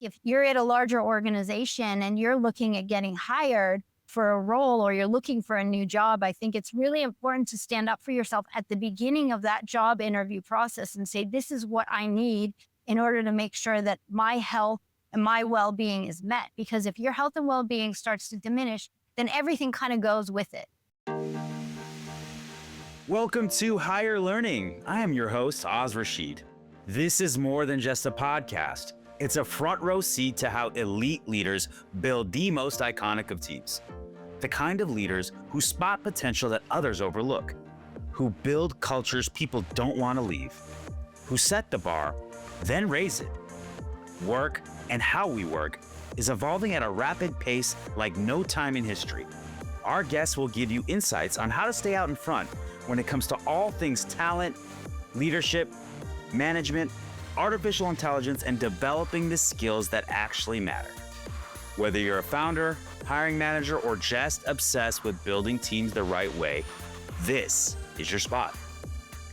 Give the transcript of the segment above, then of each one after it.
if you're at a larger organization and you're looking at getting hired for a role or you're looking for a new job, I think it's really important to stand up for yourself at the beginning of that job interview process and say, this is what I need in order to make sure that my health and my well-being is met. Because if your health and well-being starts to diminish, then everything kind of goes with it. Welcome to Higher Learning. I am your host, Oz Rashid. This is more than just a podcast. It's a front row seat to how elite leaders build the most iconic of teams. The kind of leaders who spot potential that others overlook, who build cultures people don't want to leave, who set the bar, then raise it. Work and how we work is evolving at a rapid pace like no time in history. Our guests will give you insights on how to stay out in front when it comes to all things talent, leadership, management, artificial intelligence, and developing the skills that actually matter. Whether you're a founder, hiring manager, or just obsessed with building teams the right way, this is your spot.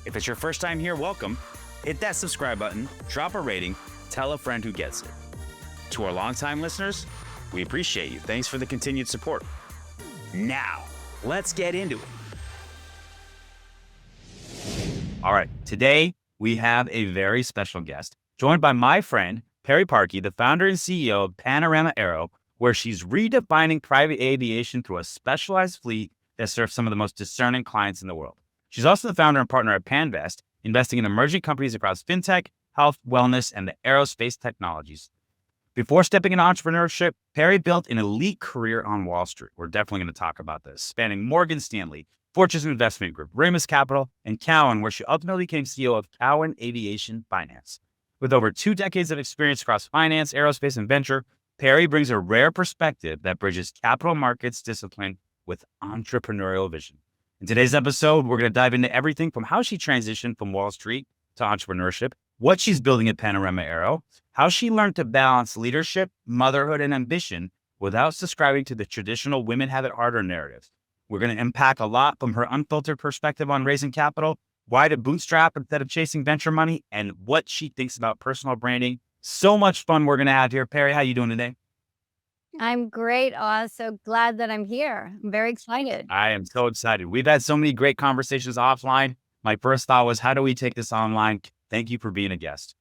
If it's your first time here, welcome. Hit that subscribe button, drop a rating, tell a friend who gets it. To our longtime listeners, we appreciate you. Thanks for the continued support. Now, let's get into it. All right, today we have a very special guest, joined by my friend, Pari Parchi, the founder and CEO of Panorama Aero, where she's redefining private aviation through a specialized fleet that serves some of the most discerning clients in the world. She's also the founder and partner at Panvest, investing in emerging companies across fintech, health, wellness, and the aerospace technologies. Before stepping into entrepreneurship, Pari built an elite career on Wall Street. We're definitely going to talk about this, spanning Morgan Stanley, Fortune's Investment Group, Remus Capital, and Cowen, where she ultimately became CEO of Cowen Aviation Finance. With over 2 decades of experience across finance, aerospace, and venture, Pari brings a rare perspective that bridges capital markets discipline with entrepreneurial vision. In today's episode, we're going to dive into everything from how she transitioned from Wall Street to entrepreneurship, what she's building at Panorama Aero, how she learned to balance leadership, motherhood, and ambition without subscribing to the traditional women have it harder narrative. We're going to unpack a lot from her unfiltered perspective on raising capital, why to bootstrap instead of chasing venture money, and what she thinks about personal branding. So much fun we're going to have here. Pari, how you doing today? I'm great, Oz. So glad that I'm here. I'm very excited. I am so excited. We've had so many great conversations offline. My first thought was, how do we take this online? Thank you for being a guest.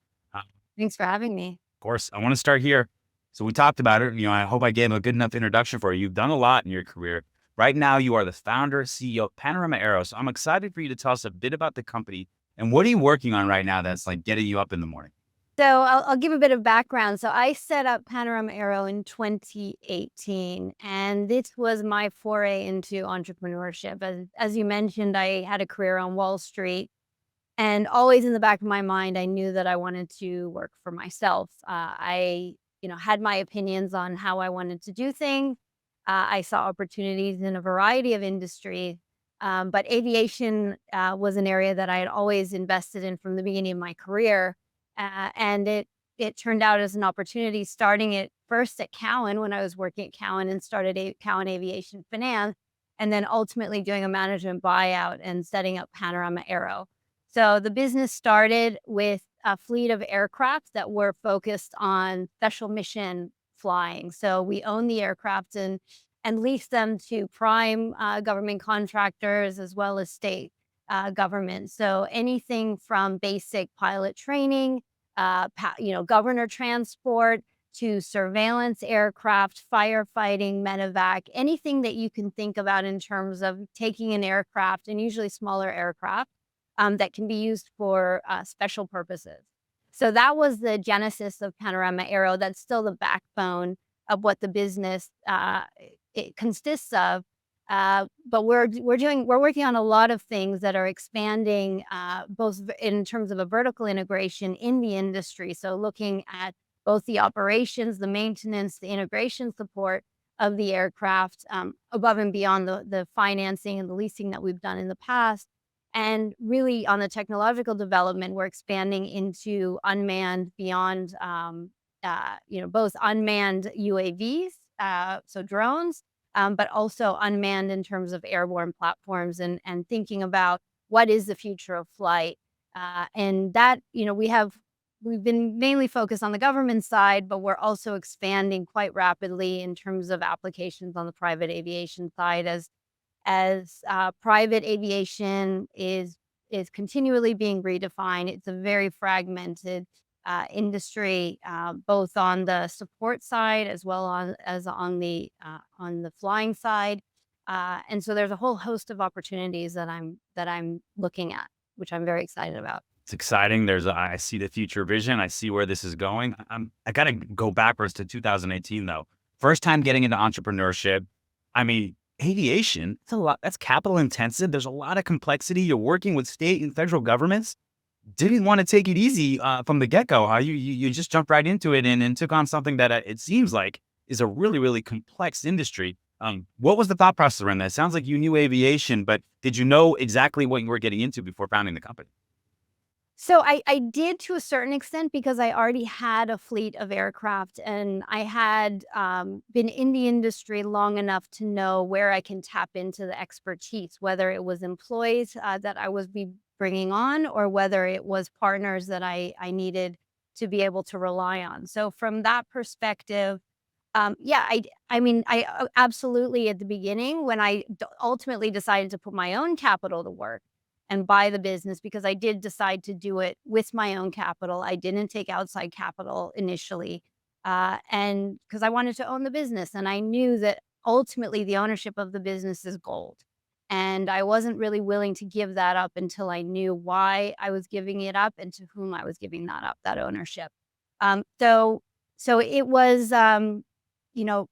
Thanks for having me. Of course, I want to start here. So we talked about it. I hope I gave a good enough introduction for you. You've done a lot in your career. Right now, you are the founder, CEO of Panorama Aero. So I'm excited for you to tell us a bit about the company and what are you working on right now that's like getting you up in the morning? So I'll give a bit of background. So I set up Panorama Aero in 2018, and this was my foray into entrepreneurship. As you mentioned, I had a career on Wall Street, and always in the back of my mind, I knew that I wanted to work for myself. I had my opinions on how I wanted to do things. I saw opportunities in a variety of industries, but aviation was an area that I had always invested in from the beginning of my career. And it turned out as an opportunity, starting it first at Cowen when I was working at Cowen and started Cowen Aviation Finance, and then ultimately doing a management buyout and setting up Panorama Aero. So the business started with a fleet of aircraft that were focused on special mission flying. So we own the aircraft and lease them to prime government contractors as well as state government. So anything from basic pilot training, governor transport, to surveillance aircraft, firefighting, medevac, anything that you can think about in terms of taking an aircraft, and usually smaller aircraft, that can be used for special purposes. So that was the genesis of Panorama Aero. That's still the backbone of what the business it consists of. But we're working on a lot of things that are expanding, both in terms of a vertical integration in the industry. So looking at both the operations, the maintenance, the integration support of the aircraft, above and beyond the financing and the leasing that we've done in the past. And really on the technological development, we're expanding into unmanned beyond, both unmanned UAVs, so drones, but also unmanned in terms of airborne platforms and thinking about what is the future of flight. And that, we have we've been mainly focused on the government side, but we're also expanding quite rapidly in terms of applications on the private aviation side as private aviation is continually being redefined. It's a very fragmented industry, both on the support side as well as on the flying side. And so there's a whole host of opportunities that I'm looking at, which I'm very excited about. It's exciting. I see the future vision. I see where this is going. I got to go backwards to 2018 though. First time getting into entrepreneurship. I mean, aviation, it's a lot. That's capital intensive. There's a lot of complexity. You're working with state and federal governments. Didn't want to take it easy from the get go. How you just jumped right into it and took on something that it seems like is a really, really complex industry. What was the thought process around that? It sounds like you knew aviation, but did you know exactly what you were getting into before founding the company? So I did to a certain extent because I already had a fleet of aircraft and I had been in the industry long enough to know where I can tap into the expertise, whether it was employees that I was bringing on or whether it was partners that I needed to be able to rely on. So from that perspective, yeah, I mean, absolutely at the beginning when ultimately decided to put my own capital to work and buy the business because I did decide to do it with my own capital. I didn't take outside capital initially, and because I wanted to own the business, and I knew that ultimately the ownership of the business is gold, and I wasn't really willing to give that up until I knew why I was giving it up and to whom I was giving that ownership. So it was.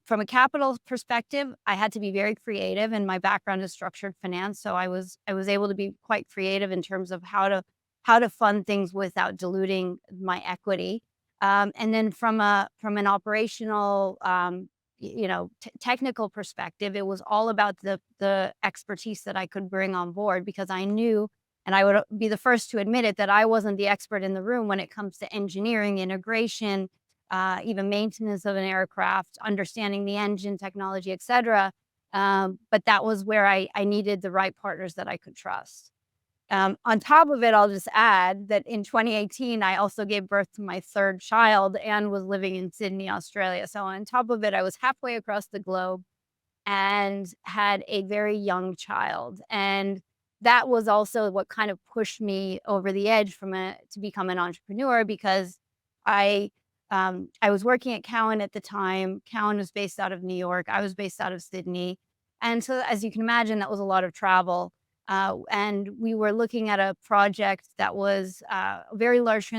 From a capital perspective, I had to be very creative and my background is structured finance. So I was able to be quite creative in terms of how to fund things without diluting my equity. And then from an operational, technical perspective, it was all about the expertise that I could bring on board because I knew, and I would be the first to admit it, that I wasn't the expert in the room when it comes to engineering, integration, even maintenance of an aircraft, understanding the engine technology, et cetera. But that was where I needed the right partners that I could trust. On top of it, I'll just add that in 2018, I also gave birth to my third child and was living in Sydney, Australia. So on top of it, I was halfway across the globe and had a very young child. And that was also what kind of pushed me over the edge to become an entrepreneur because I I was working at Cowen at the time. Cowen was based out of New York. I was based out of Sydney. And so, as you can imagine, that was a lot of travel. And we were looking at a project that was a very large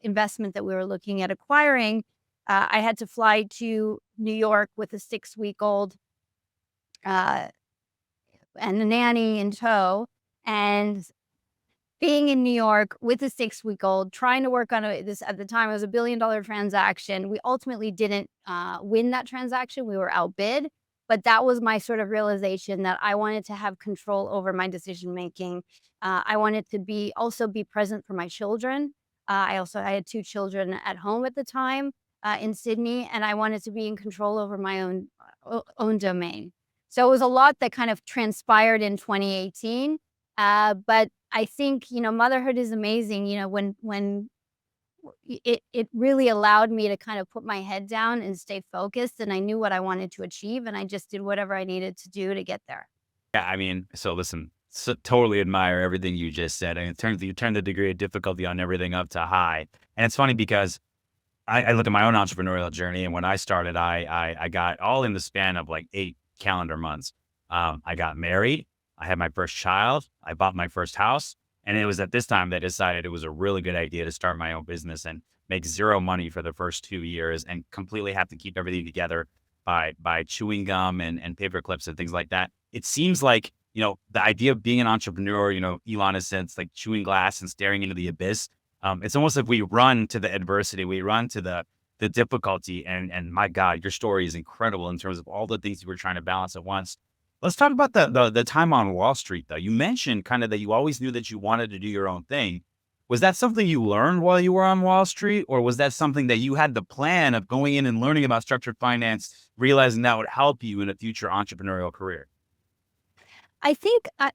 investment that we were looking at acquiring. I had to fly to New York with a 6-week-old uh, and a nanny in tow. And being in New York with a 6-week-old, trying to work on this at the time, it was a $1 billion transaction. We ultimately didn't win that transaction. We were outbid, but that was my sort of realization that I wanted to have control over my decision making. I wanted to also be present for my children. I had 2 children at home at the time in Sydney, and I wanted to be in control over my own domain. So it was a lot that kind of transpired in 2018. But I think, motherhood is amazing, when it really allowed me to kind of put my head down and stay focused, and I knew what I wanted to achieve, and I just did whatever I needed to do to get there. Yeah, I mean, so listen, totally admire everything you just said. And you turned the degree of difficulty on everything up to high. And it's funny because I look at my own entrepreneurial journey, and when I started, I got all in the span of like 8 calendar months. I got married, I had my first child, I bought my first house, and it was at this time that I decided it was a really good idea to start my own business and make zero money for the first 2 years and completely have to keep everything together by chewing gum and paper clips and things like that. It seems like, the idea of being an entrepreneur, Elon has said it's like chewing glass and staring into the abyss. It's almost like we run to the adversity, we run to the difficulty, and my God, your story is incredible in terms of all the things you were trying to balance at once. Let's talk about the time on Wall Street, though. You mentioned kind of that you always knew that you wanted to do your own thing. Was that something you learned while you were on Wall Street, or was that something that you had the plan of going in and learning about structured finance, realizing that would help you in a future entrepreneurial career? I think I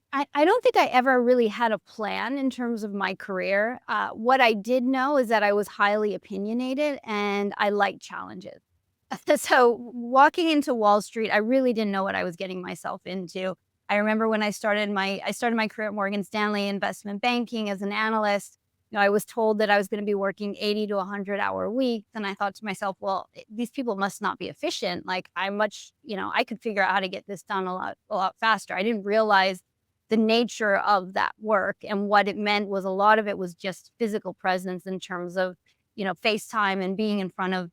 don't think I ever really had a plan in terms of my career. What I did know is that I was highly opinionated and I like challenges. So walking into Wall Street, I really didn't know what I was getting myself into. I remember when I started my career at Morgan Stanley investment banking as an analyst. I was told that I was going to be working 80 to 100-hour weeks, and I thought to myself, well, these people must not be efficient. Like I could figure out how to get this done a lot faster. I didn't realize the nature of that work, and what it meant was a lot of it was just physical presence in terms of FaceTime and being in front of,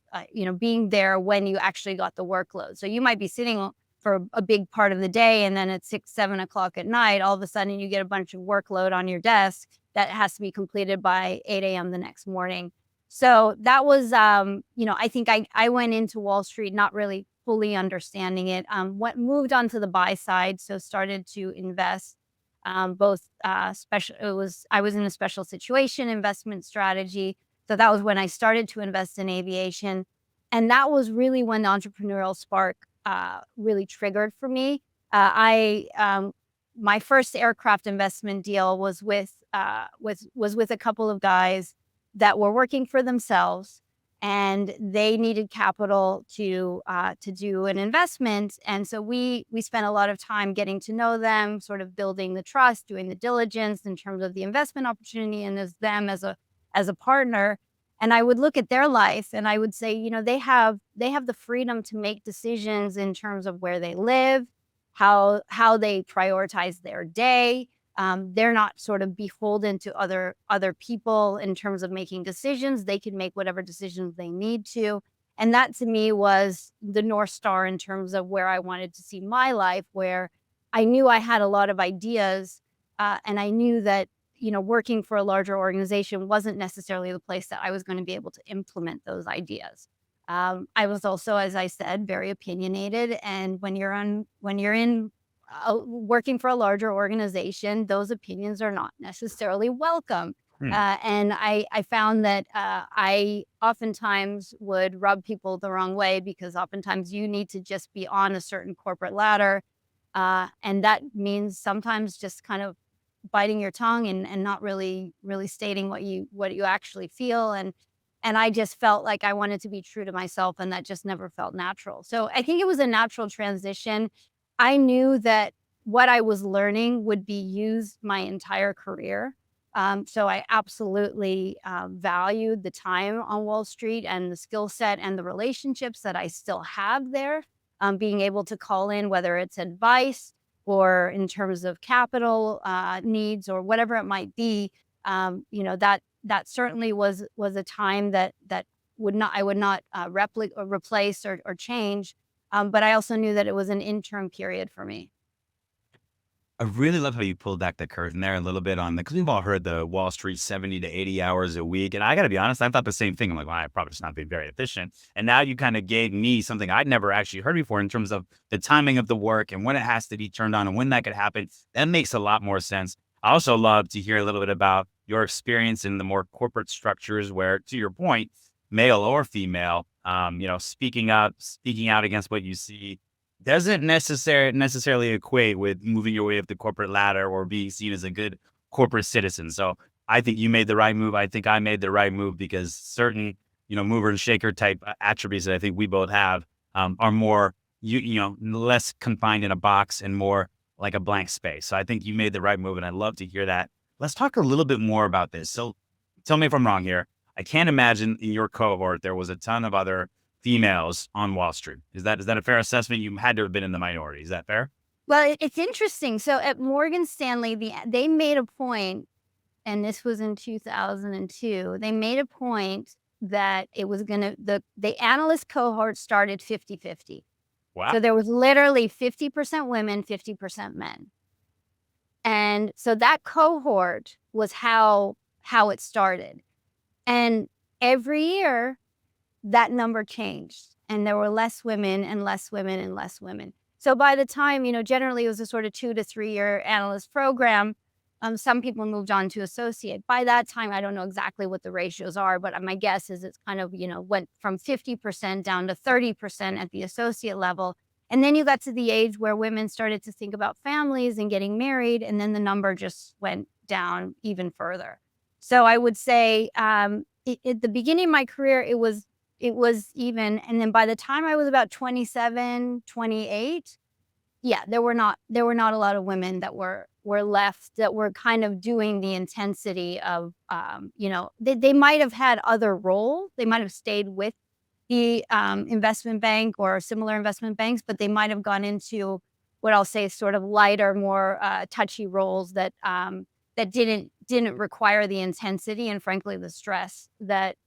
being there when you actually got the workload. So you might be sitting for a big part of the day, and then at 6, 7 o'clock at night, all of a sudden you get a bunch of workload on your desk that has to be completed by 8 a.m. the next morning. So that was, I think I went into Wall Street not really fully understanding it. What moved on to the buy side, so started to invest, both I was in a special situation investment strategy. So that was when I started to invest in aviation. And that was really when the entrepreneurial spark really triggered for me. My first aircraft investment deal was with a couple of guys that were working for themselves, and they needed capital to do an investment. And so we spent a lot of time getting to know them, sort of building the trust, doing the diligence in terms of the investment opportunity, and as them as a partner. And I would look at their life and I would say, they have the freedom to make decisions in terms of where they live, how they prioritize their day. They're not sort of beholden to other people in terms of making decisions. They can make whatever decisions they need to. And that to me was the North Star in terms of where I wanted to see my life, where I knew I had a lot of ideas, and I knew that working for a larger organization wasn't necessarily the place that I was going to be able to implement those ideas. I was also, as I said, very opinionated, and when you're in working for a larger organization, those opinions are not necessarily welcome. Hmm. And I found that I oftentimes would rub people the wrong way, because oftentimes you need to just be on a certain corporate ladder, and that means sometimes just kind of biting your tongue and not really stating what you actually feel. And I just felt like I wanted to be true to myself, and that just never felt natural. So I think it was a natural transition. I knew that what I was learning would be used my entire career. So I absolutely valued the time on Wall Street and the skill set and the relationships that I still have there. Being able to call in, whether it's advice or in terms of capital needs or whatever it might be, that certainly was a time that I would not replicate or replace or change. But I also knew that it was an interim period for me. I really love how you pulled back the curtain there a little bit on the, because we've all heard the Wall Street 70 to 80 hours a week. And I got to be honest, I thought the same thing. I'm like, well, I probably just not being very efficient. And now you kind of gave me something I'd never actually heard before in terms of the timing of the work and when it has to be turned on and when that could happen. That makes a lot more sense. I also love to hear a little bit about your experience in the more corporate structures where, to your point, male or female, speaking out against what you see doesn't necessarily equate with moving your way up the corporate ladder or being seen as a good corporate citizen. So I think you made the right move. I think I made the right move because certain, mover and shaker type attributes that I think we both have are more, less confined in a box and more like a blank space. So I think you made the right move, and I'd love to hear that. Let's talk a little bit more about this. So tell me if I'm wrong here. I can't imagine in your cohort there was a ton of other females on Wall Street. Is that a fair assessment? You had to have been in the minority. Is that fair? Well, it's interesting. So at Morgan Stanley, they made a point, and this was in 2002. They made a point that it was going to the analyst cohort started 50-50. Wow. So there was literally 50% women, 50% men. And so that cohort was how it started. And every year that number changed, and there were less women and less women and less women. So by the time, generally it was a sort of 2 to 3 year analyst program. Some people moved on to associate. By that time, I don't know exactly what the ratios are, but my guess is it's kind of, went from 50% down to 30% at the associate level. And then you got to the age where women started to think about families and getting married, and then the number just went down even further. So I would say, at the beginning of my career, it was even, and then by the time I was about 27, 28, yeah, there were not a lot of women that were left that were kind of doing the intensity of, they might have had other roles. They might have stayed with the, investment bank or similar investment banks, but they might have gone into what I'll say is sort of lighter, more, touchy roles that didn't require the intensity and frankly, the stress that,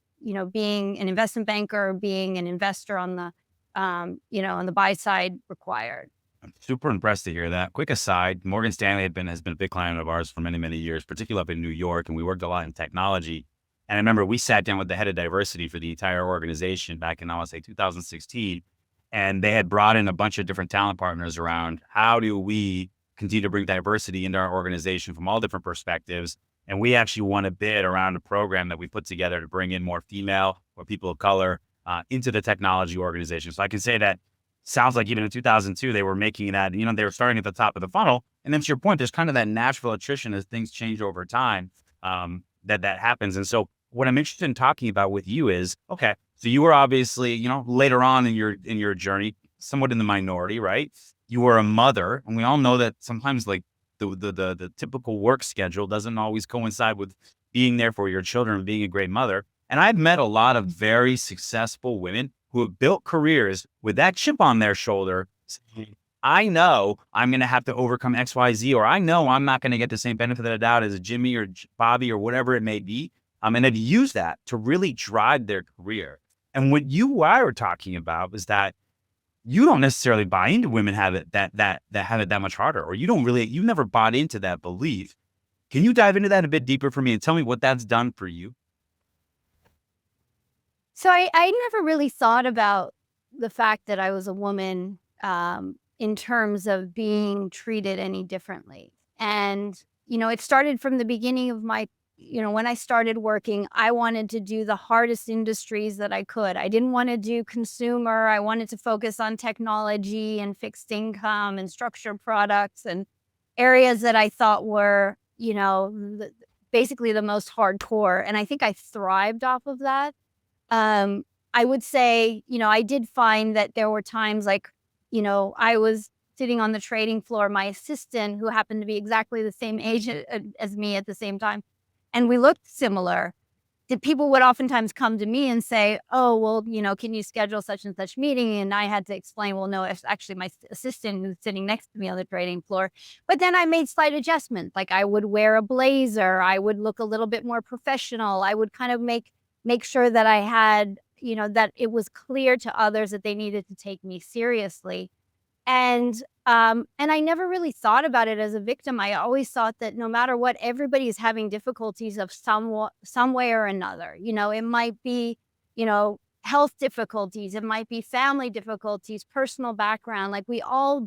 being an investment banker, being an investor on the, on the buy side required. I'm super impressed to hear that. Quick aside, Morgan Stanley has been a big client of ours for many, many years, particularly up in New York, and we worked a lot in technology. And I remember we sat down with the head of diversity for the entire organization back in, I want to say, 2016, and they had brought in a bunch of different talent partners around how do we continue to bring diversity into our organization from all different perspectives. And we actually won a bid around a program that we put together to bring in more female or people of color into the technology organization. So I can say that sounds like even in 2002, they were making that, they were starting at the top of the funnel. And then to your point, there's kind of that natural attrition as things change over time, that happens. And so what I'm interested in talking about with you is, okay, so you were obviously, later on in your journey, somewhat in the minority, right? You were a mother, and we all know that sometimes like the typical work schedule doesn't always coincide with being there for your children and being a great mother. And I've met a lot of very successful women who have built careers with that chip on their shoulder, saying, I know I'm going to have to overcome X, Y, Z, or I know I'm not going to get the same benefit of the doubt as Jimmy or Bobby or whatever it may be. And they've used that to really drive their career. And what you and I were talking about is that you don't necessarily buy into women have it that have it that much harder, or you never bought into that belief. Can you dive into that a bit deeper for me and tell me what that's done for you? So I never really thought about the fact that I was a woman, in terms of being treated any differently. And, it started from the beginning of my, when I started working, I wanted to do the hardest industries that I could. I didn't want to do consumer. I wanted to focus on technology and fixed income and structured products and areas that I thought were, basically the most hardcore. And I think I thrived off of that. I would say, I did find that there were times like, I was sitting on the trading floor, my assistant, who happened to be exactly the same age as me at the same time, and we looked similar. The people would oftentimes come to me and say, oh, well, can you schedule such and such meeting? And I had to explain, well, no, it's actually my assistant who's sitting next to me on the trading floor. But then I made slight adjustments. Like I would wear a blazer. I would look a little bit more professional. I would kind of make sure that I had, that it was clear to others that they needed to take me seriously. And I never really thought about it as a victim. I always thought that no matter what, everybody is having difficulties of some way or another. It might be, health difficulties. It might be family difficulties, personal background. Like we all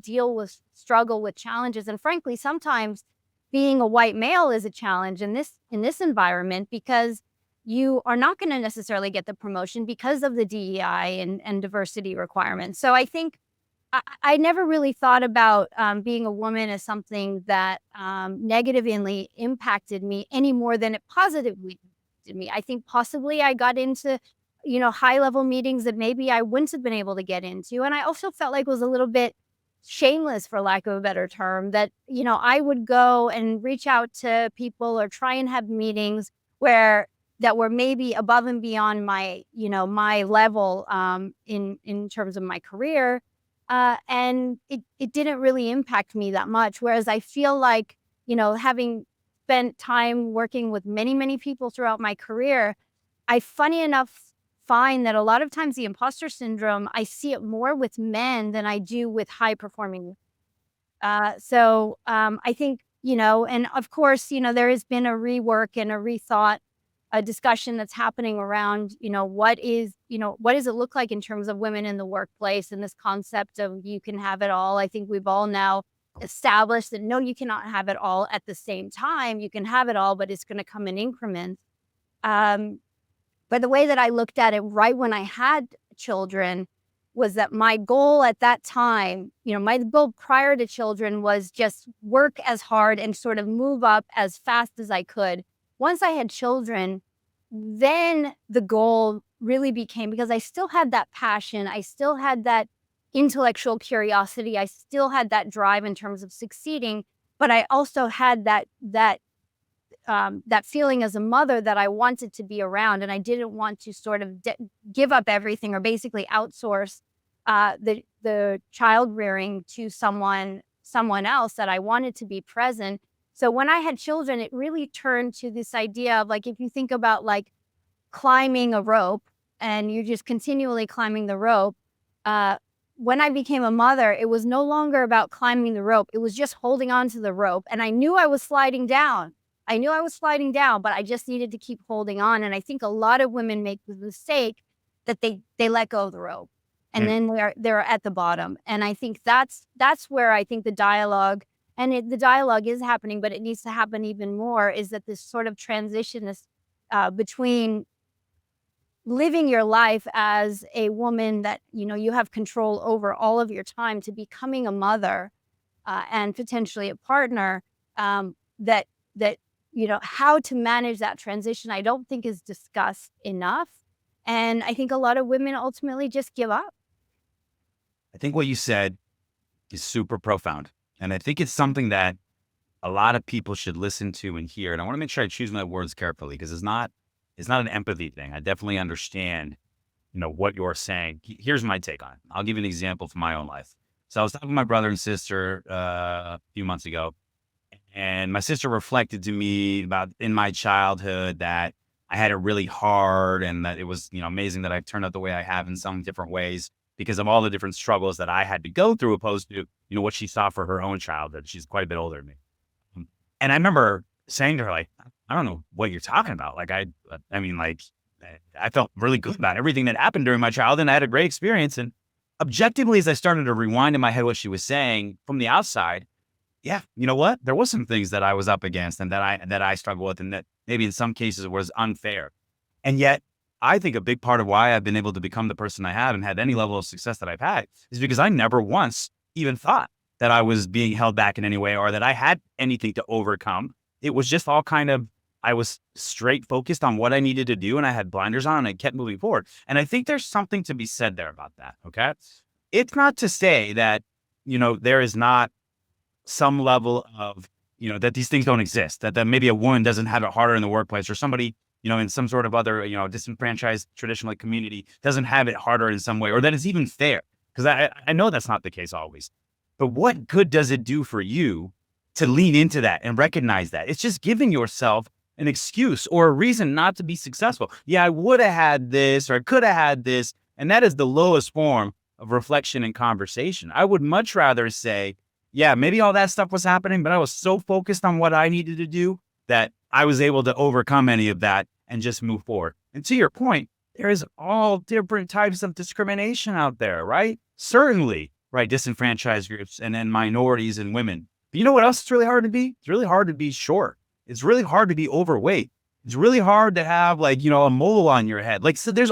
struggle with challenges. And frankly, sometimes being a white male is a challenge in this environment because you are not going to necessarily get the promotion because of the DEI and diversity requirements. So I think I never really thought about being a woman as something that negatively impacted me any more than it positively did me. I think possibly I got into, high level meetings that maybe I wouldn't have been able to get into. And I also felt like it was a little bit shameless, for lack of a better term, that, I would go and reach out to people or try and have meetings that were maybe above and beyond my, my level in terms of my career. And it didn't really impact me that much. Whereas I feel like, having spent time working with many, many people throughout my career, I funny enough find that a lot of times the imposter syndrome, I see it more with men than I do with high performing. I think, and of course, there has been a rework and a rethought, a discussion that's happening around, what does it look like in terms of women in the workplace and this concept of you can have it all. I think we've all now established that no, you cannot have it all at the same time. You can have it all, but it's going to come in increments. But the way that I looked at it right when I had children was that my goal at that time, my goal prior to children was just work as hard and sort of move up as fast as I could. Once I had children, then the goal really became, because I still had that passion, I still had that intellectual curiosity, I still had that drive in terms of succeeding, but I also had that feeling as a mother that I wanted to be around, and I didn't want to sort of give up everything or basically outsource the child rearing to someone else. That I wanted to be present. So when I had children, it really turned to this idea of, like, if you think about like climbing a rope and you're just continually climbing the rope. When I became a mother, it was no longer about climbing the rope. It was just holding on to the rope. And I knew I was sliding down. But I just needed to keep holding on. And I think a lot of women make the mistake that they let go of the rope, and then they're at the bottom. And I think that's where I think the dialogue, and the dialogue is happening, but it needs to happen even more, is that this sort of transition is between living your life as a woman that, you have control over all of your time, to becoming a mother and potentially a partner, that how to manage that transition, I don't think is discussed enough. And I think a lot of women ultimately just give up. I think what you said is super profound. And I think it's something that a lot of people should listen to and hear. And I want to make sure I choose my words carefully, because it's not an empathy thing. I definitely understand, what you're saying. Here's my take on it. I'll give you an example from my own life. So I was talking to my brother and sister a few months ago, and my sister reflected to me about in my childhood that I had it really hard, and that it was, amazing that I've turned out the way I have in some different ways because of all the different struggles that I had to go through, opposed to, what she saw for her own childhood. She's quite a bit older than me. And I remember saying to her, like, I don't know what you're talking about. Like, I felt really good about everything that happened during my childhood, and I had a great experience. And objectively, as I started to rewind in my head what she was saying from the outside, yeah, you know what? There was some things that I was up against and that I struggled with, and that maybe in some cases was unfair. And yet, I think a big part of why I've been able to become the person I have and had any level of success that I've had is because I never once even thought that I was being held back in any way or that I had anything to overcome. It was just all kind of, I was straight focused on what I needed to do, and I had blinders on, and I kept moving forward. And I think there's something to be said there about that. Okay. It's not to say that, there is not some level of, that these things don't exist, that maybe a woman doesn't have it harder in the workplace, or somebody, in some sort of other, disenfranchised traditional community doesn't have it harder in some way, or that it's even fair. Because I know that's not the case always. But what good does it do for you to lean into that and recognize that? It's just giving yourself an excuse or a reason not to be successful. Yeah, I would have had this, or I could have had this. And that is the lowest form of reflection and conversation. I would much rather say, yeah, maybe all that stuff was happening, but I was so focused on what I needed to do that I was able to overcome any of that and just move forward. And to your point, there is all different types of discrimination out there, right? Certainly, right, disenfranchised groups and then minorities and women. But you know what else it's really hard to be? It's really hard to be short. It's really hard to be overweight. It's really hard to have a mole on your head. So there's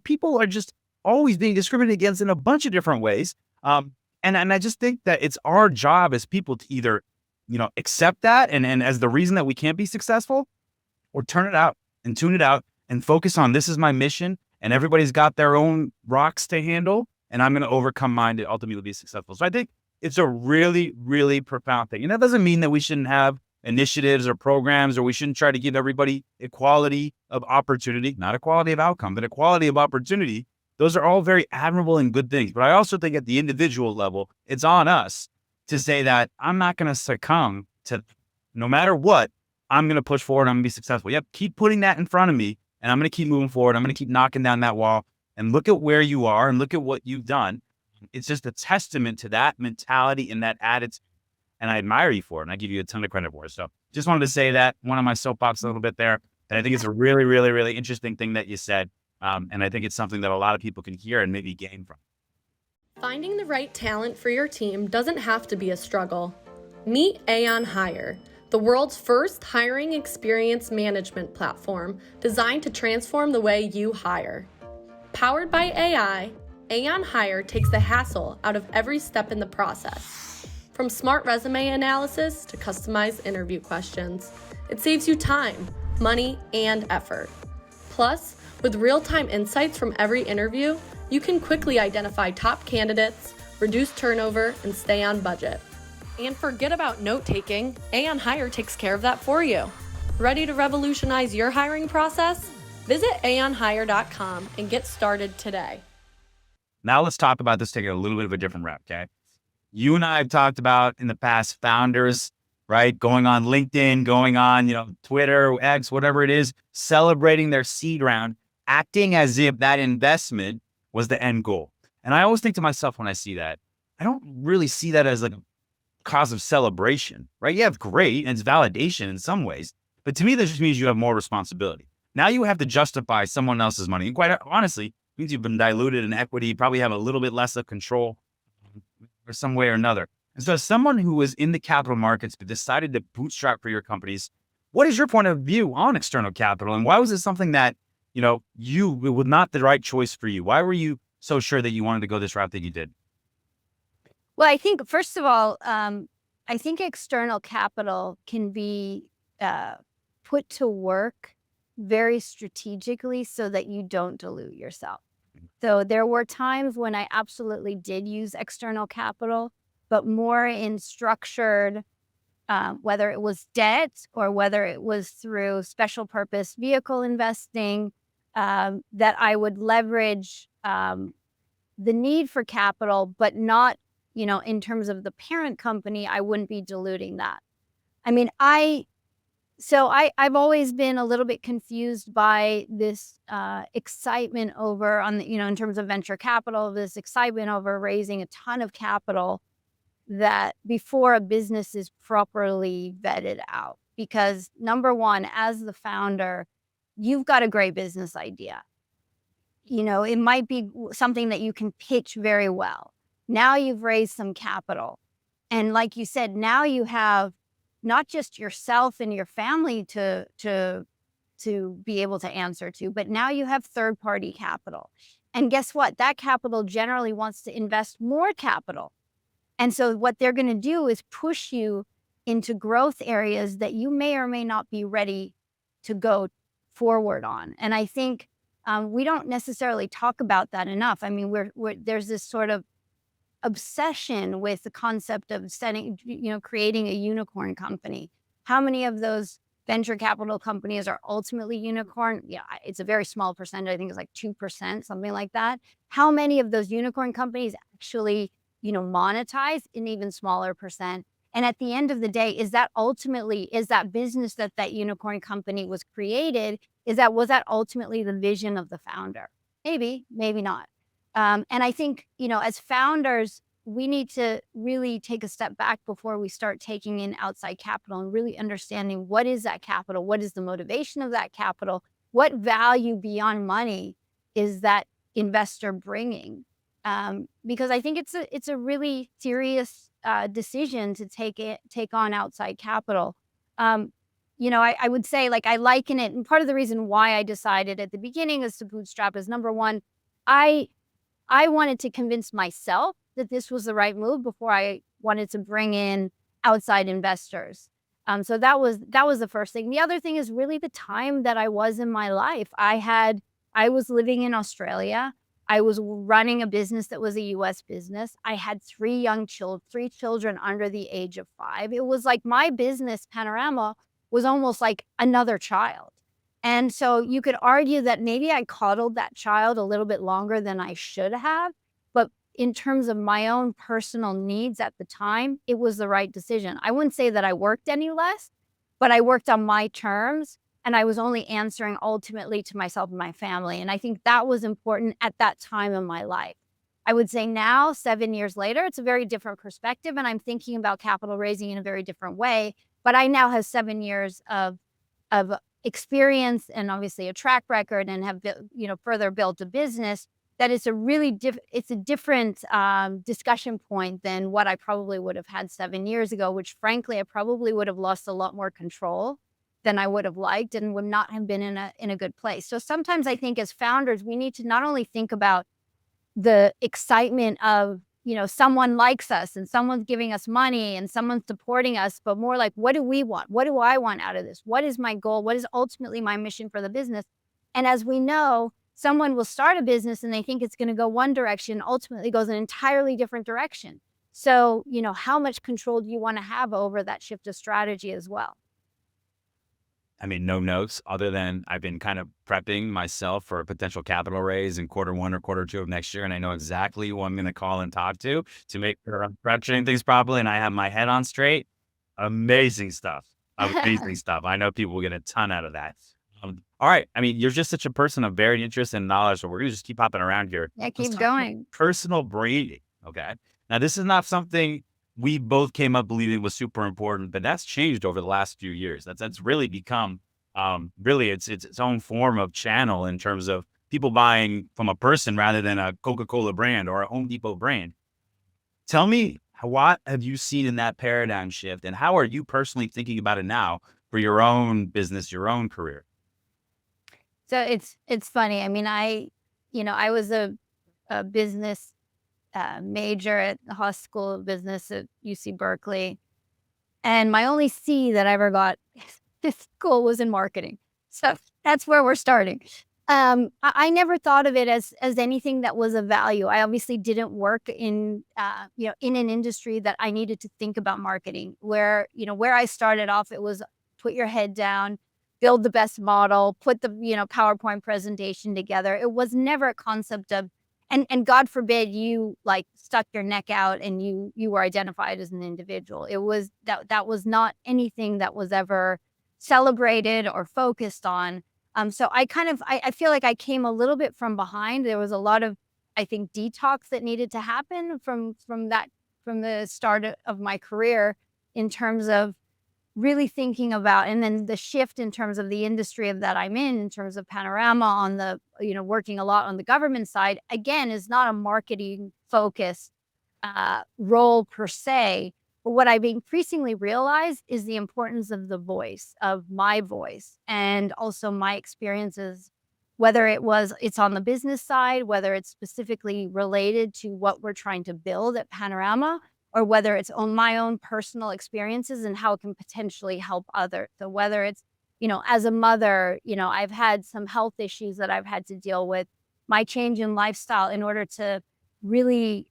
people are just always being discriminated against in a bunch of different ways. And I just think that it's our job as people to either, accept that and as the reason that we can't be successful, or turn it out and tune it out and focus on, this is my mission, and everybody's got their own rocks to handle, and I'm going to overcome mine to ultimately be successful. So I think it's a really, really profound thing. And that doesn't mean that we shouldn't have initiatives or programs, or we shouldn't try to give everybody equality of opportunity, not equality of outcome, but equality of opportunity. Those are all very admirable and good things. But I also think at the individual level, it's on us to say that I'm not going to succumb to, no matter what, I'm going to push forward. I'm going to be successful. Yep. Keep putting that in front of me, and I'm going to keep moving forward. I'm going to keep knocking down that wall, and look at where you are and look at what you've done. It's just a testament to that mentality and that attitude. And I admire you for it. And I give you a ton of credit for it. So just wanted to say that, one of my soapbox a little bit there. And I think it's a really, really, really interesting thing that you said. And I think it's something that a lot of people can hear and maybe gain from. Finding the right talent for your team doesn't have to be a struggle. Meet Aon Hire, the world's first hiring experience management platform designed to transform the way you hire. Powered by AI, Aon Hire takes the hassle out of every step in the process. From smart resume analysis to customized interview questions, it saves you time, money, and effort. Plus, with real-time insights from every interview, you can quickly identify top candidates, reduce turnover, and stay on budget. And forget about note-taking, Aon Hire takes care of that for you. Ready to revolutionize your hiring process? Visit aonhire.com and get started today. Now let's talk about this, taking a little bit of a different route, okay? You and I have talked about in the past founders, right? Going on LinkedIn, going on, Twitter, X, whatever it is, celebrating their seed round, acting as if that investment was the end goal. And I always think to myself when I see that, I don't really see that as like a cause of celebration, right? Yeah, it's great and it's validation in some ways, but to me, that just means you have more responsibility. Now you have to justify someone else's money. And quite honestly, it means you've been diluted in equity, probably have a little bit less of control or some way or another. And so as someone who was in the capital markets but decided to bootstrap for your companies, what is your point of view on external capital? And why was it something that, it was not the right choice for you? Why were you so sure that you wanted to go this route that you did? Well, I think, first of all, I think external capital can be put to work very strategically so that you don't dilute yourself. So there were times when I absolutely did use external capital, but more in structured, whether it was debt or whether it was through special purpose vehicle investing, that I would leverage the need for capital, but not, in terms of the parent company, I wouldn't be diluting that. I mean, I've always been a little bit confused by this excitement over in terms of venture capital, this excitement over raising a ton of capital that before a business is properly vetted out. Because number one, as the founder, you've got a great business idea. It might be something that you can pitch very well. Now you've raised some capital. And like you said, now you have not just yourself and your family to be able to answer to, but now you have third-party capital. And guess what? That capital generally wants to invest more capital. And so what they're going to do is push you into growth areas that you may or may not be ready to go forward on. And I think we don't necessarily talk about that enough. I mean, there's this sort of obsession with the concept of creating a unicorn company. How many of those venture capital companies are ultimately unicorn? Yeah, it's a very small percentage. I think it's like 2%, something like that. How many of those unicorn companies actually, monetize? An even smaller percent. And at the end of the day, is that business that unicorn company was created, was that ultimately the vision of the founder? Maybe, maybe not. And I think, as founders, we need to really take a step back before we start taking in outside capital and really understanding what is that capital? What is the motivation of that capital? What value beyond money is that investor bringing? Because I think it's a really serious decision to take on outside capital. I would say, I liken it, and part of the reason why I decided at the beginning is to bootstrap is, number one, I wanted to convince myself that this was the right move before I wanted to bring in outside investors. So that was the first thing. The other thing is really the time that I was in my life. I was living in Australia. I was running a business that was a US business. I had three children under the age of 5. It was like my business, Panorama, was almost like another child. And so you could argue that maybe I coddled that child a little bit longer than I should have. But in terms of my own personal needs at the time, it was the right decision. I wouldn't say that I worked any less, but I worked on my terms, and I was only answering ultimately to myself and my family. And I think that was important at that time in my life. I would say now, 7 years later, it's a very different perspective, and I'm thinking about capital raising in a very different way. But I now have 7 years of experience and obviously a track record, and have further built a business that is it's a different discussion point than what I probably would have had 7 years ago, which frankly I probably would have lost a lot more control than I would have liked and would not have been in a good place. So sometimes I think as founders we need to not only think about the excitement of, someone likes us and someone's giving us money and someone's supporting us, but more like, what do we want? What do I want out of this? What is my goal? What is ultimately my mission for the business? And as we know, someone will start a business and they think it's going to go one direction, ultimately goes an entirely different direction. So, how much control do you want to have over that shift of strategy as well? I mean, no notes other than I've been kind of prepping myself for a potential capital raise in Q1 or Q2 of next year. And I know exactly who I'm going to call and talk to make sure I'm structuring things properly and I have my head on straight. Amazing stuff. Amazing stuff. I know people will get a ton out of that. All right. I mean, you're just such a person of varied interest and knowledge. So we're going to just keep hopping around here. Yeah, Let's keep talk about going. personal branding. Okay. Now, this is not something we both came up believing was super important, but that's changed over the last few years. That's really become really it's its own form of channel in terms of people buying from a person rather than a Coca-Cola brand or a Home Depot brand. Tell me, what have you seen in that paradigm shift, and how are you personally thinking about it now for your own business, your own career? So it's funny. I mean, I was a business major at the Haas School of Business at UC Berkeley, and my only C that I ever got this school was in marketing. So that's where we're starting. I never thought of it as anything that was of value. I obviously didn't work in in an industry that I needed to think about marketing. Where I started off, it was put your head down, build the best model, put the PowerPoint presentation together. It was never a concept of, and God forbid you like stuck your neck out and you were identified as an individual. It was that was not anything that was ever celebrated or focused on. So I feel like I came a little bit from behind. There was a lot of, I think, detox that needed to happen from the start of my career in terms of really thinking about, and then the shift in terms of the industry that I'm in terms of Panorama on the, working a lot on the government side, again, is not a marketing focused role per se. But what I've increasingly realized is the importance of the voice, of my voice, and also my experiences, whether it's on the business side, whether it's specifically related to what we're trying to build at Panorama, or whether it's on my own personal experiences and how it can potentially help others. So whether it's, as a mother, I've had some health issues that I've had to deal with, my change in lifestyle in order to really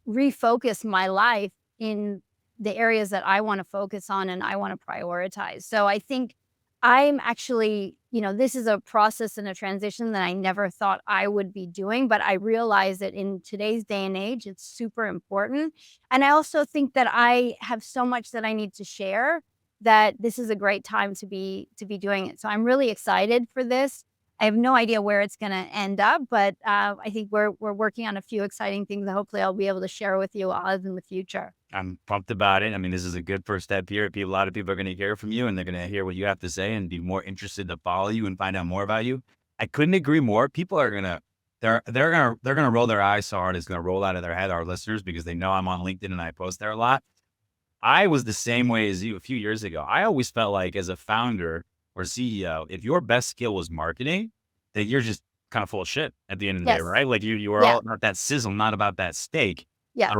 refocus my life in the areas that I want to focus on and I want to prioritize. So I think I'm actually, this is a process and a transition that I never thought I would be doing, but I realize that in today's day and age, it's super important. And I also think that I have so much that I need to share that this is a great time to be doing it. So I'm really excited for this. I have no idea where it's going to end up, but I think we're working on a few exciting things that hopefully I'll be able to share with you all in the future. I'm pumped about it. I mean, this is a good first step here. A lot of people are going to hear from you and they're going to hear what you have to say and be more interested to follow you and find out more about you. I couldn't agree more. People are going to, they're going to roll their eyes so hard it's going to roll out of their head, our listeners, because they know I'm on LinkedIn and I post there a lot. I was the same way as you a few years ago. I always felt like as a founder or CEO, if your best skill was marketing, that you're just kind of full of shit at the end of the day, Yes. right? Like you were Yeah. all about that sizzle, not about that steak. Yeah.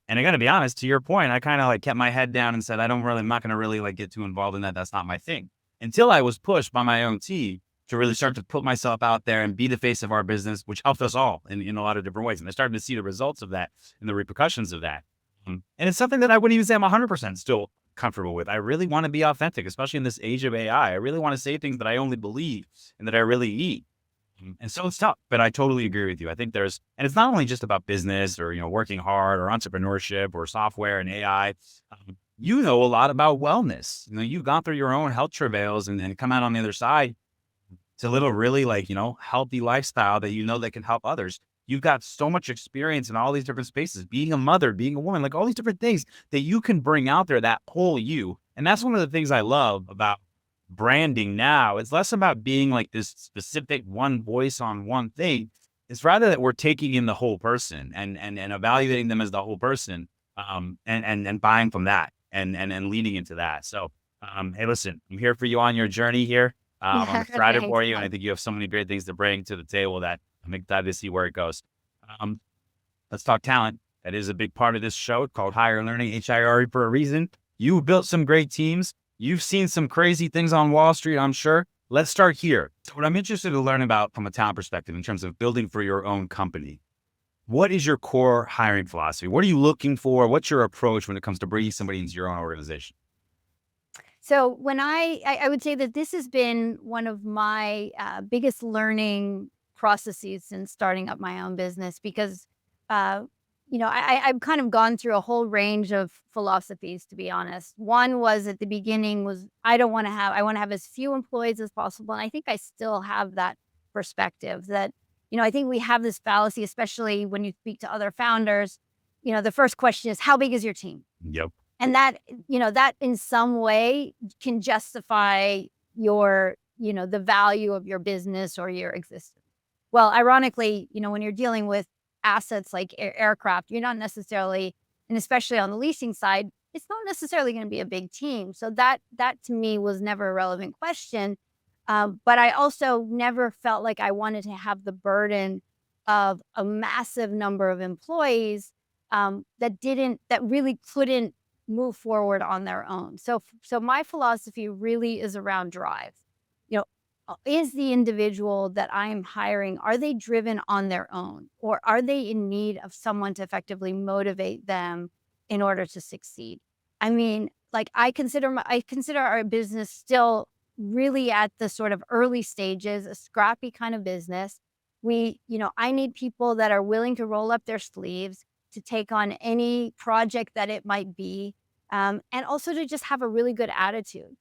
And I got to be honest, to your point, I kind of like kept my head down and said, I'm not going to really like get too involved in that. That's not my thing. Until I was pushed by my own team to really start to put myself out there and be the face of our business, which helped us all in a lot of different ways. And I started to see the results of that and the repercussions of that. And it's something that I wouldn't even say I'm 100% still comfortable with. I really want to be authentic, especially in this age of AI. I really want to say things that I only believe and that I really eat. And so it's tough, but I totally agree with you. I think and it's not only just about business or, working hard or entrepreneurship or software and AI. You know a lot about wellness. You've gone through your own health travails and come out on the other side to live a really healthy lifestyle that can help others. You've got so much experience in all these different spaces, being a mother, being a woman, like all these different things that you can bring out there, that whole you. And that's one of the things I love about branding now. It's less about being like this specific one voice on one thing. It's rather that we're taking in the whole person and evaluating them as the whole person, and buying from that and leaning into that. So, hey, listen, I'm here for you on your journey here. I'm excited for you. And I think you have so many great things to bring to the table that I'm excited to see where it goes. Let's talk talent. That is a big part of this show called Higher Learning, HIRE, for a reason. You built some great teams. You've seen some crazy things on Wall Street, I'm sure. Let's start here. So what I'm interested to learn about from a talent perspective in terms of building for your own company, what is your core hiring philosophy? What are you looking for? What's your approach when it comes to bringing somebody into your own organization? So when I would say that this has been one of my biggest learning processes since starting up my own business because, uh, I've kind of gone through a whole range of philosophies, to be honest. One was at the beginning was I want to have as few employees as possible. And I think I still have that perspective that, I think we have this fallacy, especially when you speak to other founders. The first question is, how big is your team? Yep. And that, that in some way can justify the value of your business or your existence. Well, ironically, when you're dealing with assets like aircraft, you're not necessarily, and especially on the leasing side, it's not necessarily going to be a big team. So that to me was never a relevant question. But I also never felt like I wanted to have the burden of a massive number of employees that really couldn't move forward on their own. So my philosophy really is around drive. Is the individual that I am hiring, are they driven on their own, or are they in need of someone to effectively motivate them in order to succeed? I mean, like I consider our business still really at the sort of early stages, a scrappy kind of business. I need people that are willing to roll up their sleeves, to take on any project that it might be, and also to just have a really good attitude.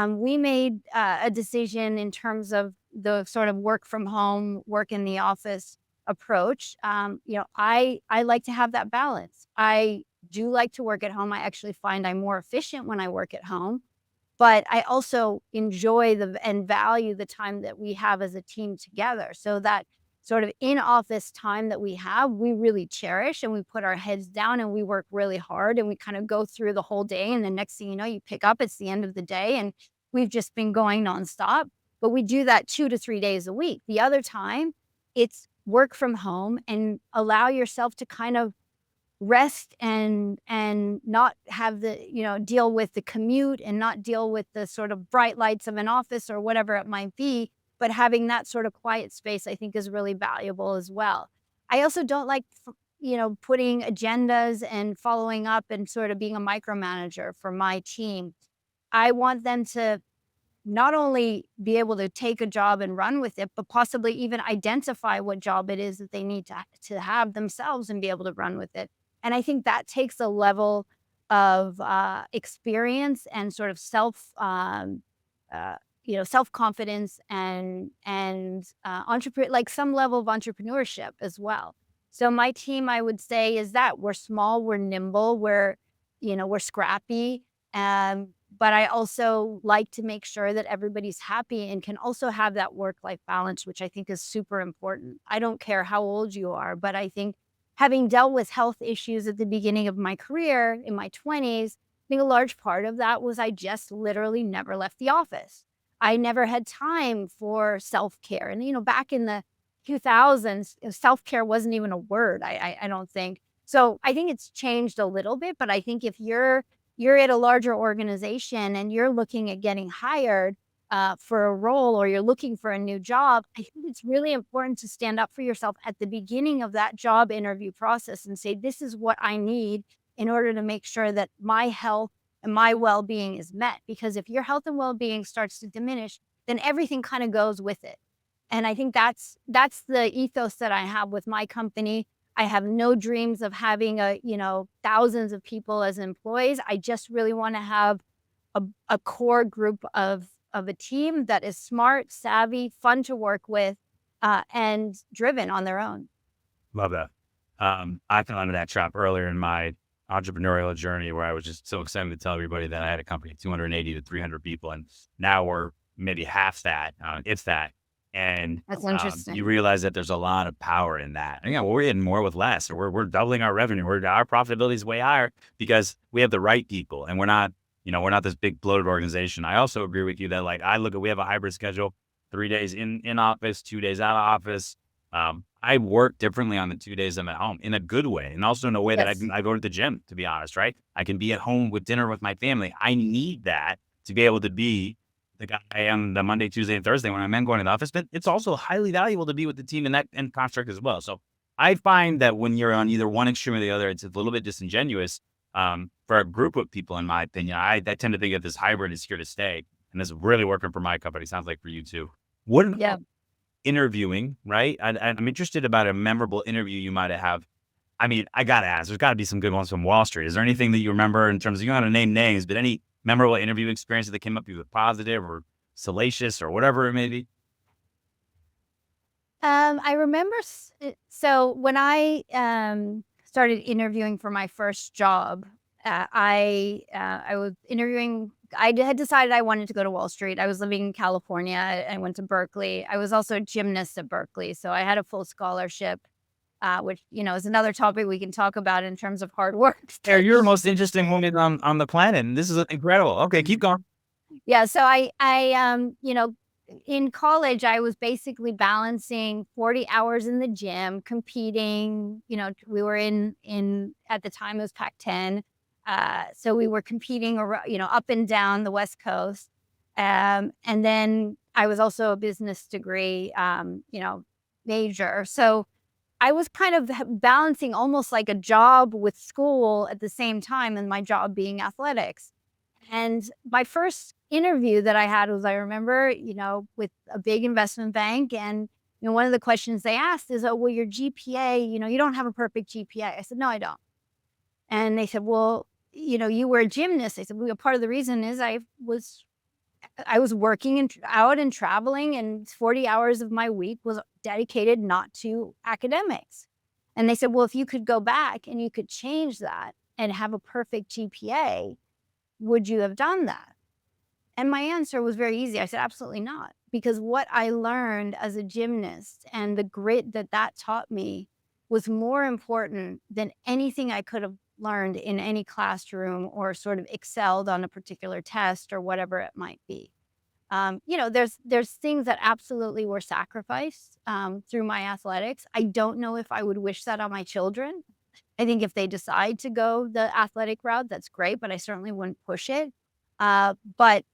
We made a decision in terms of the sort of work from home, work in the office approach. I like to have that balance. I do like to work at home. I actually find I'm more efficient when I work at home, but I also enjoy and value the time that we have as a team together. So that sort of in-office time that we have, we really cherish, and we put our heads down and we work really hard, and we kind of go through the whole day. And the next thing you know, you pick up, it's the end of the day, and we've just been going nonstop. But we do that 2 to 3 days a week. The other time, it's work from home and allow yourself to kind of rest and not have deal with the commute and not deal with the sort of bright lights of an office or whatever it might be, but having that sort of quiet space I think is really valuable as well. I also don't like putting agendas and following up and sort of being a micromanager for my team. I want them to not only be able to take a job and run with it, but possibly even identify what job it is that they need to have themselves and be able to run with it. And I think that takes a level of experience and sort of self confidence and like some level of entrepreneurship as well. So my team, I would say, is that we're small, we're nimble, we're scrappy. But I also like to make sure that everybody's happy and can also have that work-life balance, which I think is super important. I don't care how old you are, but I think having dealt with health issues at the beginning of my career in my 20s, I think a large part of that was I just literally never left the office. I never had time for self-care. And, back in the 2000s, self-care wasn't even a word, I don't think. So I think it's changed a little bit, but I think if you're at a larger organization and you're looking at getting hired for a role, or you're looking for a new job, I think it's really important to stand up for yourself at the beginning of that job interview process and say, this is what I need in order to make sure that my health and my well-being is met. Because if your health and well-being starts to diminish, then everything kind of goes with it. And I think that's the ethos that I have with my company. I have no dreams of having thousands of people as employees. I just really want to have a core group of a team that is smart, savvy, fun to work with, and driven on their own. Love that. I fell into that trap earlier in my entrepreneurial journey where I was just so excited to tell everybody that I had a company of 280 to 300 people. And now we're maybe half that, if that. And That's interesting. you realize that there's a lot of power in that. And, we're getting more with less. We're doubling our revenue. Our profitability is way higher because we have the right people, and we're not this big bloated organization. I also agree with you that we have a hybrid schedule, 3 days in office, 2 days out of office. I work differently on the 2 days I'm at home in a good way, and also in a way that Yes. I go to the gym, to be honest, right? I can be at home with dinner with my family. I need that to be able to be the guy I am the Monday, Tuesday, and Thursday when I'm in going to the office. But it's also highly valuable to be with the team in that and construct as well. So I find that when you're on either one extreme or the other, it's a little bit disingenuous for a group of people, in my opinion. I tend to think that this hybrid is here to stay, and it's really working for my company. Sounds like for you too. What Yeah. about interviewing, right? I'm interested about a memorable interview you might have. I mean, I gotta ask, there's gotta be some good ones from Wall Street. Is there anything that you remember in terms of, you don't have to name names, but any memorable interview experiences that came up either positive or salacious or whatever it may be? I remember, so when I started interviewing for my first job, I was interviewing. Had decided I wanted to go to Wall Street. I was living in California. I went to Berkeley. I was also a gymnast at Berkeley, so I had a full scholarship, which is another topic we can talk about in terms of hard work. Yeah, you're the most interesting woman on the planet, and this is incredible. Okay, keep going. Yeah, so in college, I was basically balancing 40 hours in the gym, competing. We were in at the time it was Pac-10, so we were competing, up and down the West Coast, and then I was also a business degree, major. So I was kind of balancing almost like a job with school at the same time, and my job being athletics. And my first interview that I had was, I remember, with a big investment bank. And, one of the questions they asked is, oh, well, your GPA, you don't have a perfect GPA. I said, no, I don't. And they said, well, you were a gymnast. I said, well, part of the reason is I was working and out and traveling, and 40 hours of my week was dedicated not to academics. And they said, well, if you could go back and you could change that and have a perfect GPA, would you have done that? And my answer was very easy. I said, absolutely not. Because what I learned as a gymnast and the grit that taught me was more important than anything I could have learned in any classroom or sort of excelled on a particular test or whatever it might be. There's things that absolutely were sacrificed through my athletics. I don't know if I would wish that on my children. I think if they decide to go the athletic route, that's great, but I certainly wouldn't push it. But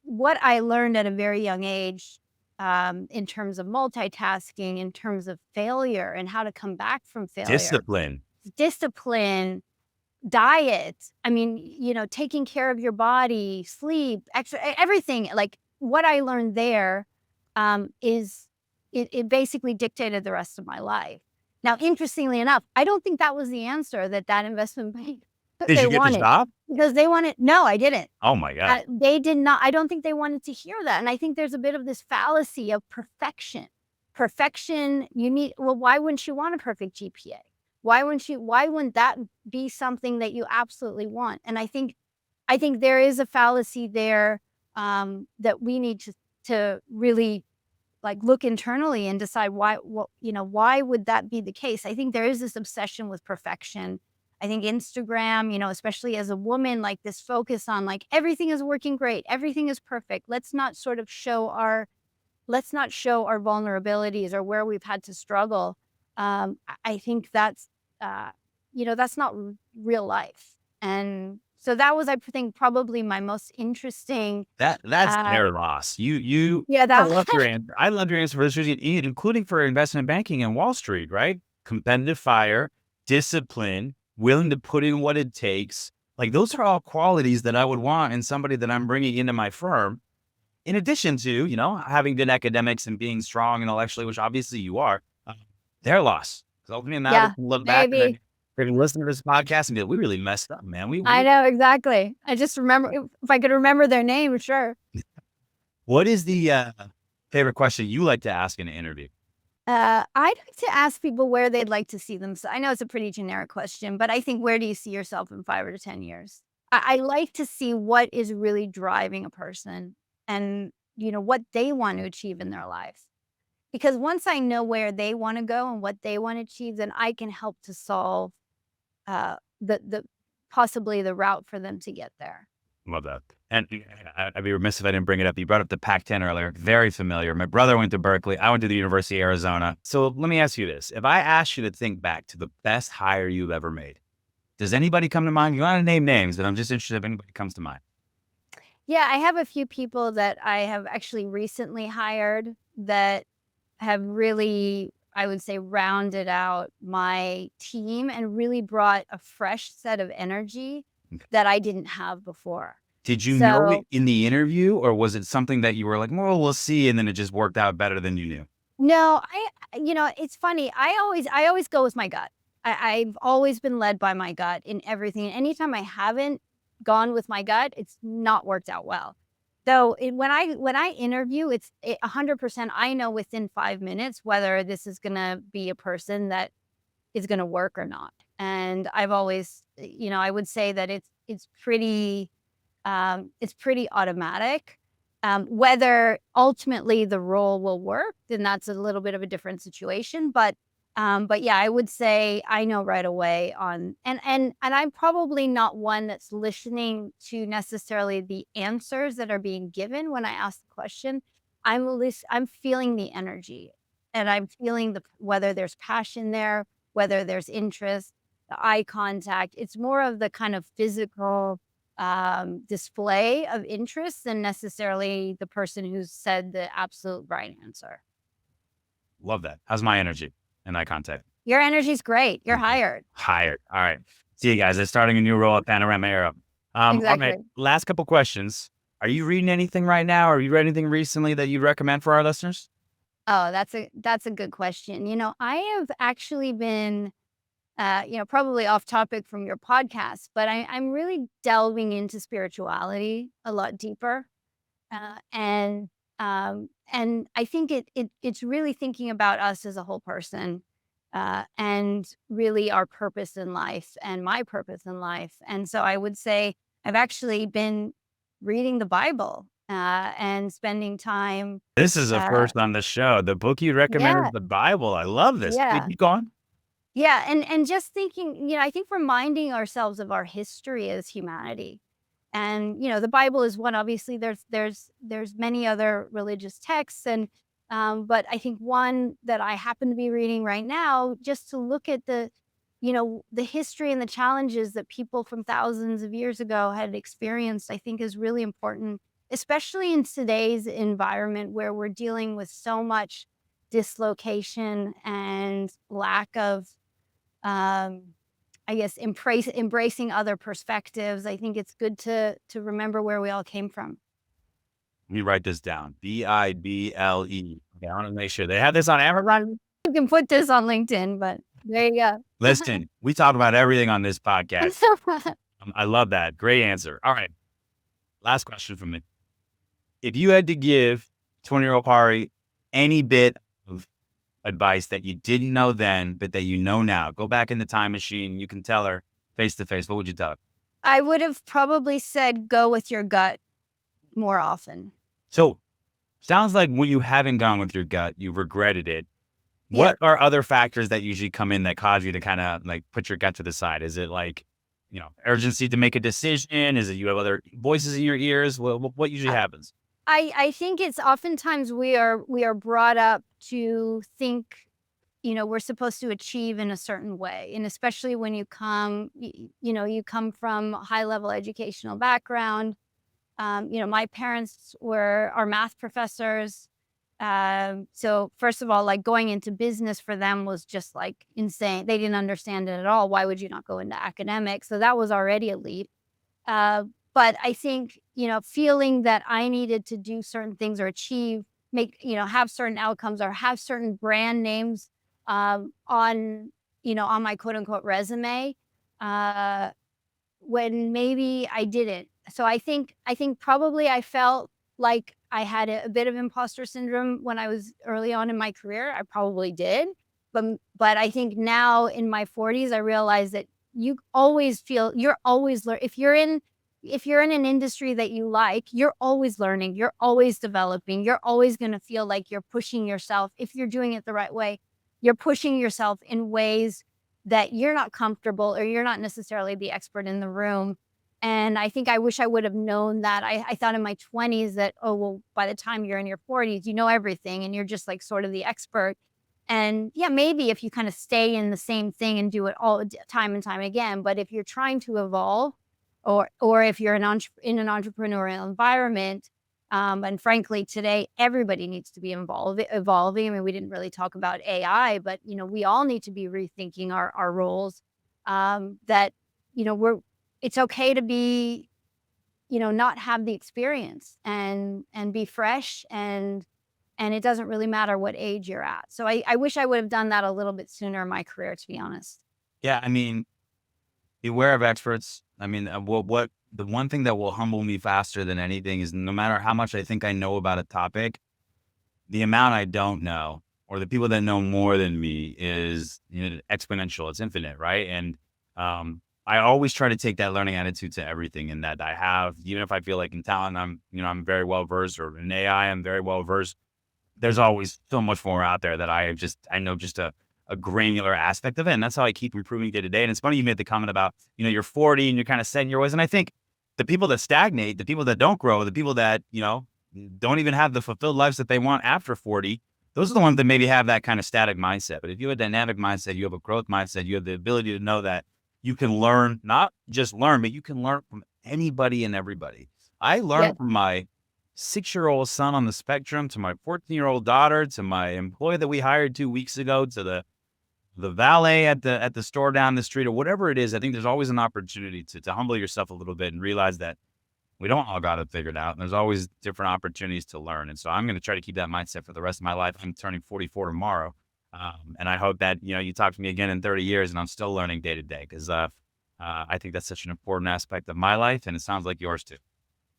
what I learned at a very young age, in terms of multitasking, in terms of failure and how to come back from failure, Discipline. discipline, diet. I mean, taking care of your body, sleep, everything. Like what I learned there, is it basically dictated the rest of my life. Now, interestingly enough, I don't think that was the answer that investment bank Did they you get the wanted, job? because they wanted. No, I didn't. Oh my God. They did not. I don't think they wanted to hear that. And I think there's a bit of this fallacy of perfection. Perfection, well, why wouldn't you want a perfect GPA? Why wouldn't that be something that you absolutely want? And I think there is a fallacy there, that we need to really like look internally and decide why would that be the case? I think there is this obsession with perfection. I think Instagram, especially as a woman, like this focus on like everything is working great, everything is perfect. Let's not show our vulnerabilities or where we've had to struggle. I think that's that's not real life. And so that was, I think, probably my most interesting. That's their loss. You Yeah, I that love your answer. I love your answer for this reason, including for investment banking and Wall Street, right? Competitive fire, discipline, willing to put in what it takes. Like those are all qualities that I would want in somebody that I'm bringing into my firm. In addition to, having good academics and being strong intellectually, which obviously you are, their loss. Because ultimately, now yeah, they can look back and maybe. they can listen to this podcast and be like, we really messed up, man. I know, exactly. I just remember, if I could remember their name, sure. What is the favorite question you like to ask in an interview? I'd like to ask people where they'd like to see themselves. I know it's a pretty generic question, but I think, where do you see yourself in 5 or 10 years? I like to see what is really driving a person and, what they want to achieve in their lives. Because once I know where they want to go and what they want to achieve, then I can help to solve the possibly the route for them to get there. Love that. And I'd be remiss if I didn't bring it up. You brought up the Pac-10 earlier. Very familiar. My brother went to Berkeley. I went to the University of Arizona. So let me ask you this. If I asked you to think back to the best hire you've ever made, does anybody come to mind? You don't have to name names, but I'm just interested if anybody comes to mind. Yeah, I have a few people that I have actually recently hired that have really, I would say, rounded out my team and really brought a fresh set of energy Okay. that I didn't have before. Did you know it So, in the interview, or was it something that you were like, well, we'll see, and then it just worked out better than you knew? no, it's funny. I always go with my gut. I've always been led by my gut in everything. Anytime I haven't gone with my gut, it's not worked out well. So when I interview, it's 100%. I know within 5 minutes whether this is gonna be a person that is gonna work or not. And I've always, I would say that it's pretty automatic. Whether ultimately the role will work, then that's a little bit of a different situation. But yeah, I would say I know right away on, and I'm probably not one that's listening to necessarily the answers that are being given when I ask the question. I'm feeling the energy, and I'm feeling whether there's passion there, whether there's interest, the eye contact. It's more of the kind of physical display of interest than necessarily the person who said the absolute right answer. Love that. How's my energy and eye contact? Your energy's great. You're Okay. hired. Hired. All right. See you guys. They're starting a new role at Panorama Aero. All right. Exactly. Last couple questions. Are you reading anything right now? Or you read anything recently that you'd recommend for our listeners? Oh, that's a good question. I have actually been, probably off topic from your podcast, but I'm really delving into spirituality a lot deeper, uh, and and I think it's really thinking about us as a whole person, and really our purpose in life and my purpose in life. And so I would say I've actually been reading the Bible, and spending time. This is a Uh, first on the show. The book you recommended yeah, is the Bible. I love this. yeah. Keep going. Yeah, and just thinking, I think reminding ourselves of our history as humanity. And, the Bible is one. Obviously, there's many other religious texts, and but I think one that I happen to be reading right now, just to look at the history and the challenges that people from thousands of years ago had experienced, I think is really important, especially in today's environment where we're dealing with so much dislocation and lack of, um, I guess, embracing other perspectives. I think it's good to remember where we all came from. Let me write this down. Bible. Okay, I want to make sure they have this on Amazon. You can put this on LinkedIn, but there you go. Listen, we talk about everything on this podcast. I love that. Great answer. All right. Last question from me. If you had to give 20-year-old Pari any bit of advice that you didn't know then, but that you know now, go back in the time machine. You can tell her face to face. What would you tell her? I would have probably said go with your gut more often. So sounds like when you haven't gone with your gut, you've regretted it. Yeah. What are other factors that usually come in that cause you to kind of like put your gut to the side? Is it like, urgency to make a decision? Is it you have other voices in your ears? What usually happens? I think it's oftentimes we are brought up to think, we're supposed to achieve in a certain way. And especially when you come from a high level educational background. My parents are math professors. So first of all, like going into business for them was just like insane. They didn't understand it at all. Why would you not go into academics? So that was already a leap. But I think, feeling that I needed to do certain things or have certain outcomes or have certain brand names, on my quote unquote resume, uh, when maybe I didn't. So I think probably I felt like I had a bit of imposter syndrome when I was early on in my career. I probably did. But I think now in my 40s, I realize that you always feel you're always learning. If you're in an industry that you like, you're always learning, you're always developing, you're always going to feel like you're pushing yourself. If you're doing it the right way, you're pushing yourself in ways that you're not comfortable or you're not necessarily the expert in the room. And I think I wish I would have known that. I thought in my 20s that, oh, well, by the time you're in your 40s, you know everything and you're just like sort of the expert. And yeah, maybe if you kind of stay in the same thing and do it time and time again, but if you're trying to evolve, or if you're in an entrepreneurial environment, and frankly, today everybody needs to be evolving. I mean, we didn't really talk about AI, but we all need to be rethinking our roles. That we're it's okay to be, not have the experience and be fresh, and it doesn't really matter what age you're at. So I wish I would have done that a little bit sooner in my career, to be honest. Yeah, I mean, beware of experts. I mean, what the one thing that will humble me faster than anything is no matter how much I think I know about a topic, the amount I don't know, or the people that know more than me is exponential. It's infinite, right? And I always try to take that learning attitude to everything, and that I have, even if I feel like in talent, I'm very well versed, or in AI, I'm very well versed. There's always so much more out there that I know just a granular aspect of it. And that's how I keep improving day to day. And it's funny you made the comment about, you're 40 and you're kind of set in your ways. And I think the people that stagnate, the people that don't grow, the people that, don't even have the fulfilled lives that they want after 40, those are the ones that maybe have that kind of static mindset. But if you have a dynamic mindset, you have a growth mindset, you have the ability to know that you can learn, not just learn, but you can learn from anybody and everybody. I Yeah. learned from my 6-year-old son on the spectrum, to my 14-year-old daughter, to my employee that we hired 2 weeks ago, to the valet at the store down the street, or whatever it is. I think there's always an opportunity to humble yourself a little bit and realize that we don't all got it figured out. And there's always different opportunities to learn. And so I'm going to try to keep that mindset for the rest of my life. I'm turning 44 tomorrow. And I hope that, you talk to me again in 30 years and I'm still learning day to day, because I think that's such an important aspect of my life. And it sounds like yours too.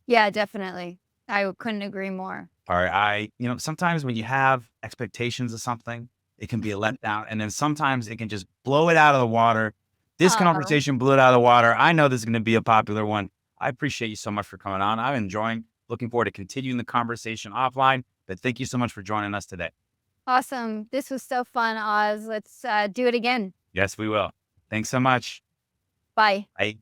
Yeah, definitely. I couldn't agree more. All right. Sometimes when you have expectations of something, it can be a letdown. And then sometimes it can just blow it out of the water. This Oh, conversation blew it out of the water. I know this is going to be a popular one. I appreciate you so much for coming on. I'm enjoying, looking forward to continuing the conversation offline. But thank you so much for joining us today. awesome. This was so fun, Oz. Let's do it again. Yes, we will. Thanks so much. Bye. Bye.